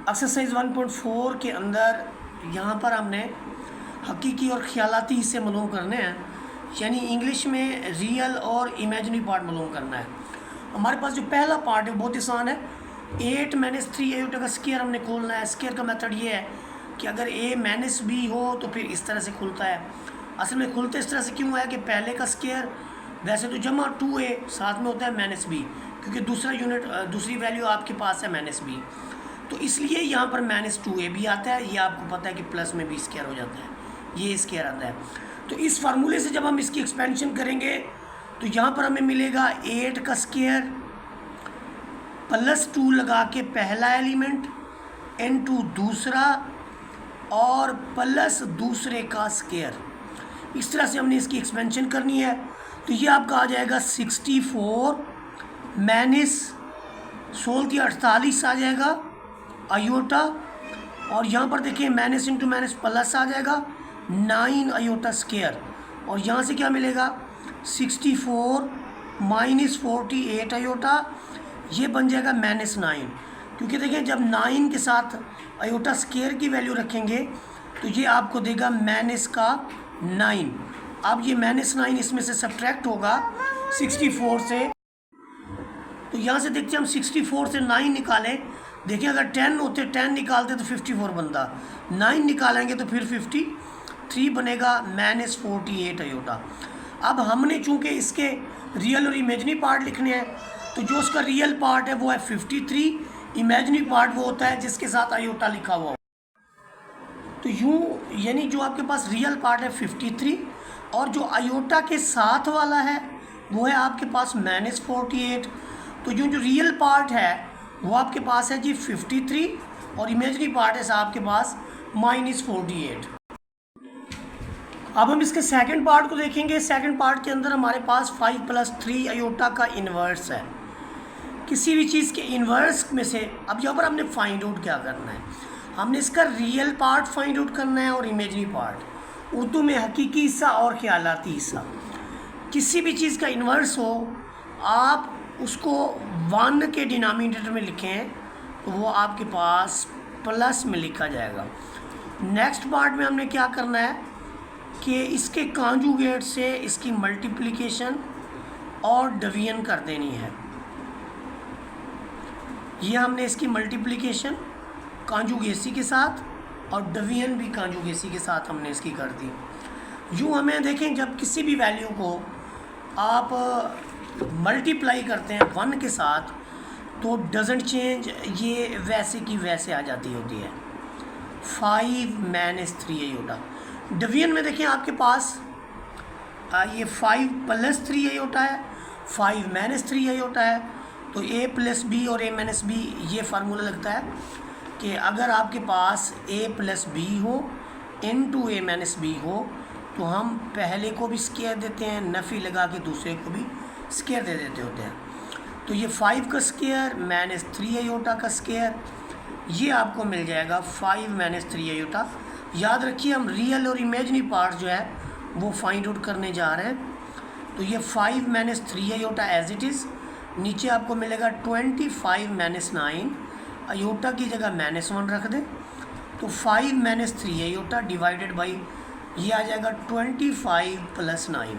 Exercise 1.4 के अंदर यहाँ पर हमने हकीकी और ख्यालाती हिस्से मालूम करने हैं, यानी इंग्लिश में रियल और इमेजिनरी पार्ट मालूम करना है। हमारे पास जो पहला पार्ट है बहुत आसान है। 8-3 आयोटा का स्केयर हमने खोलना है। स्केयर का मेथड ये है कि अगर a-b हो तो फिर इस तरह से खुलता है। असल में खुलते इस तरह से क्यों है कि पहले का स्केयर वैसे तो जमा 2a साथ में होता है -b, क्योंकि दूसरा यूनिट दूसरी वैल्यू आपके पास है -b, तो इसलिए यहाँ पर -2a भी आता है। ये आपको पता है कि प्लस में भी स्केयर हो जाता है, ये स्केयर आता है। तो इस फार्मूले से जब हम इसकी एक्सपेंशन करेंगे तो यहाँ पर हमें मिलेगा 8 का स्केयर +2 लगा के पहला एलिमेंट इनटू दूसरा और प्लस दूसरे का स्केयर। इस तरह से हमने इसकी एक्सपेंशन करनी है। तो ये आपका आ जाएगा 64 -16 आ जाएगा आयोटा, और यहाँ पर देखिए माइनस इंटू माइनस प्लस आ जाएगा 9 आयोटा स्केयर, और यहाँ से क्या मिलेगा 64 -48 आयोटा, ये बन जाएगा -9। क्योंकि देखिए जब 9 के साथ आयोटा स्केयर की वैल्यू रखेंगे तो ये आपको देगा -9। अब ये -9 इसमें से सब्ट्रैक्ट होगा 64 से, तो यहाँ से देखते हैं हम 64 से 9 निकालें। देखिए अगर 10 होते 10 निकालते तो 54 बनता, 9 निकालेंगे तो फिर 53 बनेगा -48 आयोटा। अब हमने चूँकि इसके रियल और इमेजिनरी पार्ट लिखने हैं, तो जो उसका रियल पार्ट है वो है 53, इमेजिनरी पार्ट वो होता है जिसके साथ आयोटा लिखा हुआ हो। तो यूँ यानी जो आपके पास रियल पार्ट है 53 और जो आयोटा के साथ वाला है वो है आपके पास -48। तो जो रियल पार्ट है वो आपके पास है जी 53 और इमेजिनरी पार्ट है आपके पास -48। अब हम इसके सेकंड पार्ट को देखेंगे। सेकंड पार्ट के अंदर हमारे पास 5 + 3 आयोटा का इन्वर्स है। किसी भी चीज़ के इन्वर्स में से अब यहाँ पर हमने फाइंड आउट क्या करना है, हमने इसका रियल पार्ट फाइंड आउट करना है और इमेजिनरी पार्ट, उर्दू में हकीकी हिस्सा और ख्यालाती हिस्सा। किसी भी चीज़ का इन्वर्स हो आप उसको 1 के डिनोमिनेटर में लिखें तो वो आपके पास प्लस में लिखा जाएगा। नेक्स्ट पार्ट में हमने क्या करना है कि इसके कॉन्जुगेट से इसकी मल्टीप्लिकेशन और डिवीजन कर देनी है। ये हमने इसकी मल्टीप्लिकेशन कॉन्जुगेसी के साथ और डिवीजन भी कॉन्जुगेसी के साथ हमने इसकी कर दी। यूँ हमें देखें जब किसी भी वैल्यू को आप मल्टीप्लाई करते हैं 1 के साथ तो डजेंट चेंज, ये वैसे की वैसे आ जाती होती है। 5 - 3 आयोटा। डिवीजन में देखें आपके पास ये 5 + 3 आयोटा है, 5 - 3 आयोटा है। तो a + b और a - b ये फार्मूला लगता है कि अगर आपके पास a + b हो इनटू a - b हो तो हम पहले को भी स्केयर देते हैं, नफ़ी लगा के दूसरे को भी स्केयर दे देते होते हैं। तो ये 5 का स्केयर -3 आयोटा का स्केयर, ये आपको मिल जाएगा 5 - 3 आयोटा। याद रखिए हम रियल और इमेजिनरी पार्ट जो है वो फाइंड आउट करने जा रहे हैं। तो ये 5 - 3 आयोटा एज इट इज़, नीचे आपको मिलेगा 25 - 9 आयोटा की जगह -1 रख दें तो 5 - 3 आयोटा डिवाइडेड बाई ये आ जाएगा 25 + 9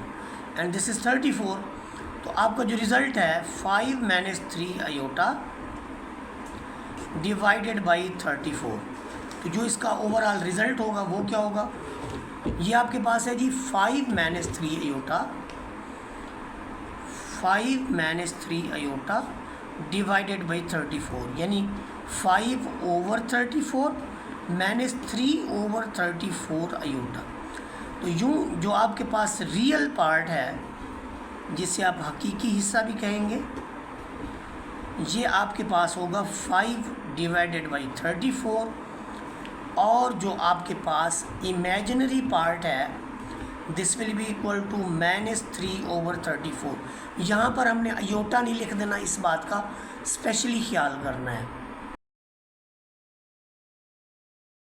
एंड दिस इज़ 34। तो आपका जो रिज़ल्ट है 5 - 3 आयोटा डिवाइडेड बाई 34। तो जो इसका ओवरऑल रिज़ल्ट होगा वो क्या होगा, ये आपके पास है जी 5 - 3 आयोटा, 5 - 3 आयोटा डिवाइडेड बाई 34, यानी 5/34 -3/34 आयोटा। तो यूँ जो आपके पास रियल पार्ट है जिसे आप हकीकी हिस्सा भी कहेंगे, ये आपके पास होगा 5/34, और जो आपके पास इमेजिनरी पार्ट है this will be equal to -3/34। यहाँ पर हमने आयोटा नहीं लिख देना, इस बात का स्पेशली ख्याल करना है।